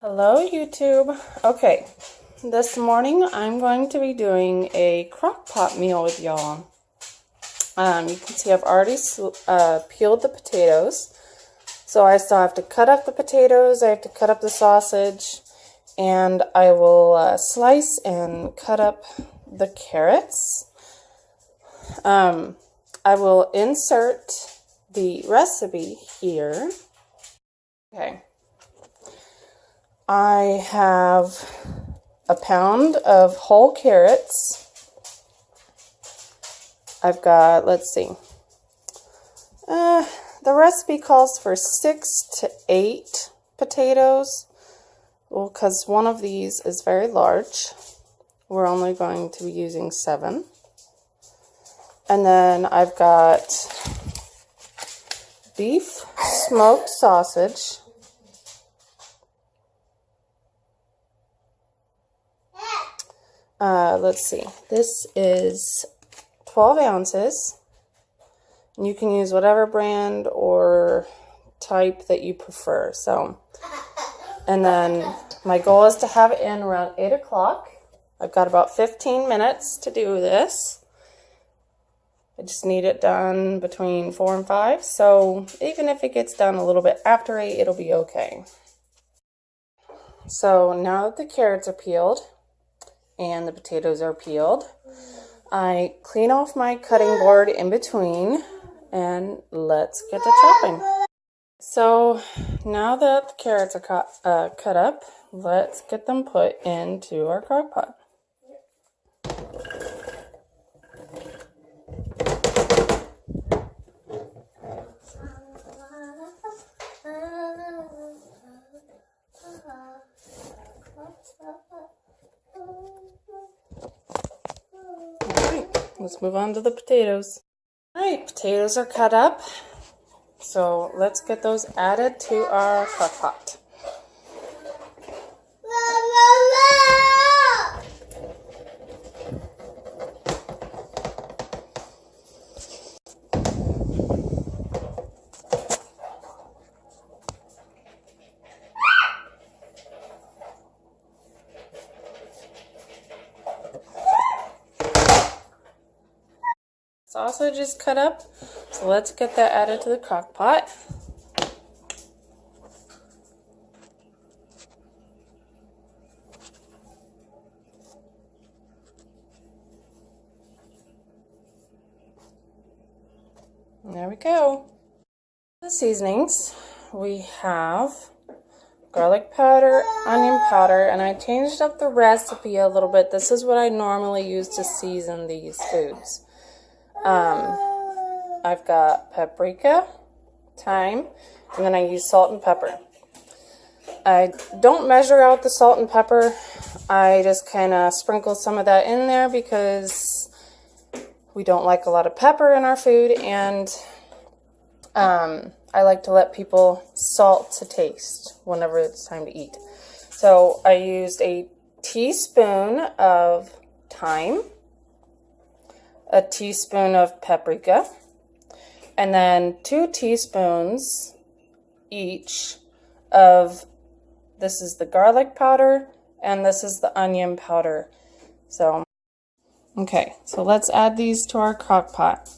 Hello YouTube. Okay, this morning I'm going to be doing a crock-pot meal with y'all. You can see I've already peeled the potatoes. So I still have to cut up the potatoes, I have to cut up the sausage, and I will slice and cut up the carrots. I will insert the recipe here. Okay. I have a pound of whole carrots. I've got, let's see, the recipe calls for 6 to 8 potatoes. Well, because one of these is very large, we're only going to be using 7. And then I've got beef smoked sausage. Let's see, this is 12 ounces. You can use whatever brand or type that you prefer. So, and then my goal is to have it in around 8 o'clock. I've got about 15 minutes to do this. I just need it done between 4 and 5. So even if it gets done a little bit after 8, it'll be okay. So now that the carrots are peeled, and the potatoes are peeled, I clean off my cutting board in between, and let's get to chopping. So now that the carrots are cut up, let's get them put into our crock pot. Let's move on to the potatoes. Alright, potatoes are cut up. So let's get those added to our crock pot. Sausage is cut up, so let's get that added to the crock pot. And there we go. The seasonings, we have garlic powder, onion powder, and I changed up the recipe a little bit. This is what I normally use to season these foods. I've got paprika, thyme, and then I use salt and pepper. I don't measure out the salt and pepper. I just kind of sprinkle some of that in there because we don't like a lot of pepper in our food, and I like to let people salt to taste whenever it's time to eat. So I used a teaspoon of thyme, a teaspoon of paprika, and then 2 teaspoons each of, this is the garlic powder and this is the onion powder. So, okay, so let's add these to our crock pot.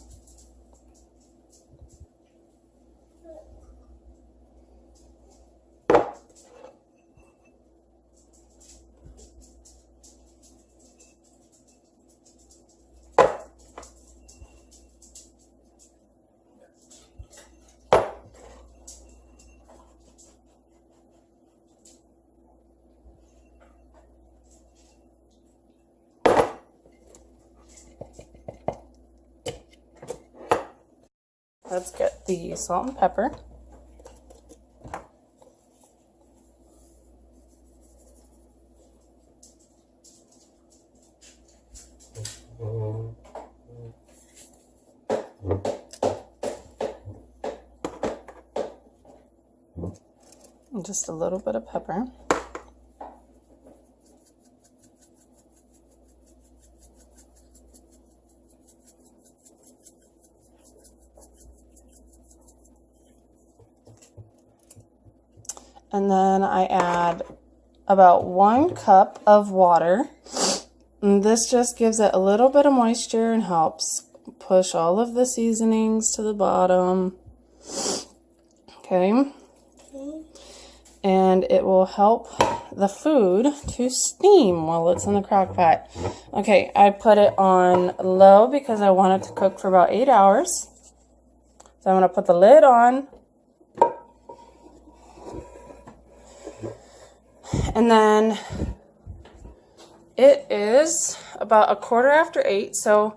Let's get the salt and pepper. And just a little bit of pepper. And then I add about 1 cup of water. And this just gives it a little bit of moisture and helps push all of the seasonings to the bottom. Okay. And it will help the food to steam while it's in the crock pot. Okay, I put it on low because I want it to cook for about 8 hours. So I'm going to put the lid on. And then it is about 8:15, so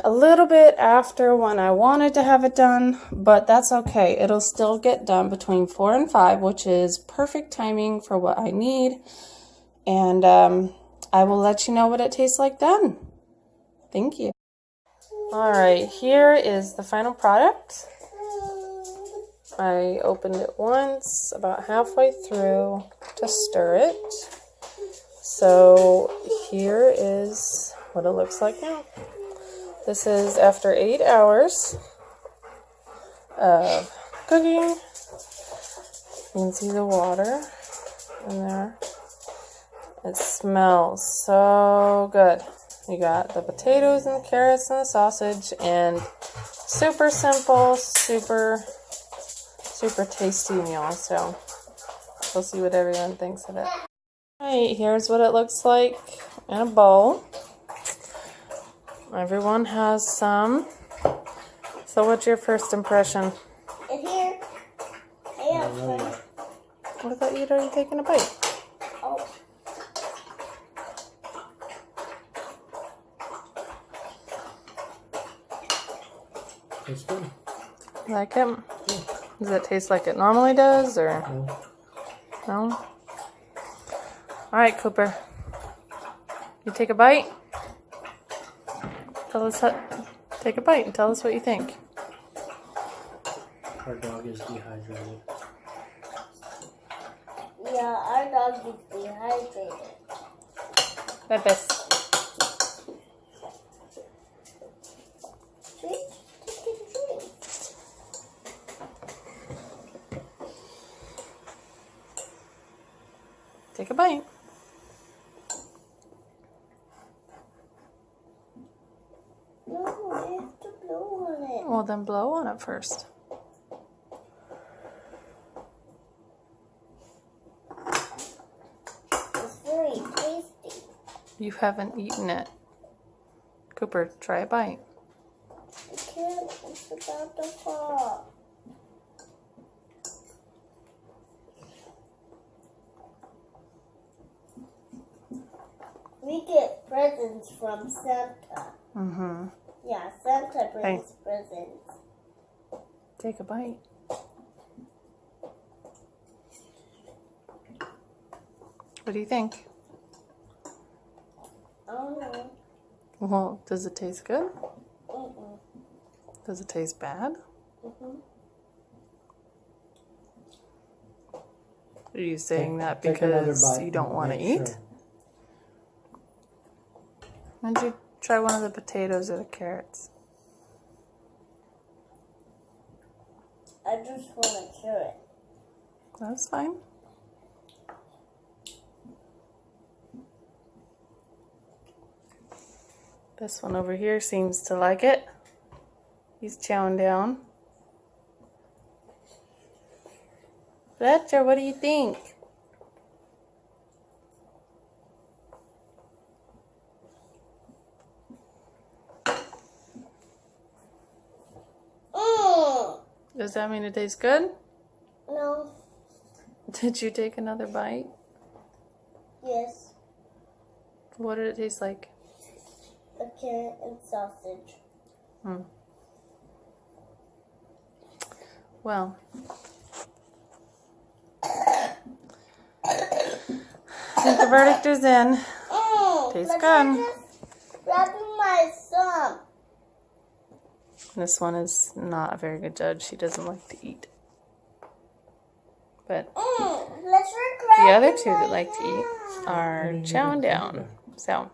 a little bit after when I wanted to have it done, but that's okay. It'll still get done between 4 and 5, which is perfect timing for what I need. And I will let you know what it tastes like done. Thank you. All right, here is the final product. I opened it once, about halfway through, to stir it. So here is what it looks like now. This is after 8 hours of cooking. You can see the water in there. It smells so good. You got the potatoes and the carrots and the sausage, and super simple, super tasty meal. So we'll see what everyone thinks of it. Alright, here's what it looks like in a bowl. Everyone has some. So what's your first impression? In here, I have some. I thought you'd already taken a bite. Oh. It's good. Like it? Yeah. Does it taste like it normally does, or no? Alright, Cooper. You take a bite? Take a bite and tell us what you think. Our dog is dehydrated. Yeah, our dog is dehydrated. Bebes. Take a bite. No, I have to blow on it. Well, then blow on it first. It's very tasty. You haven't eaten it. Cooper, try a bite. I can't. It's about to fall. We get presents from Santa. Mm-hmm. Yeah, Santa brings presents. Take a bite. What do you think? I don't know. Well, does it taste good? Mm-mm. Does it taste bad? Mm-hmm. Are you saying that Take another because bite you don't and want to make eat? sure. Why don't you try one of the potatoes or the carrots? I just want to carrot. That's fine. This one over here seems to like it. He's chowing down. Fletcher, what do you think? Does that mean it tastes good? No. Did you take another bite? Yes. What did it taste like? A carrot and sausage. Well, I think the verdict is in. Tastes good. Grabbing my thumb. This one is not a very good judge. She doesn't like to eat. But the other two that like to eat are chowing down. So,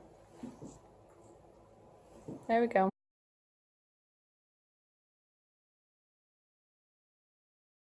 there we go.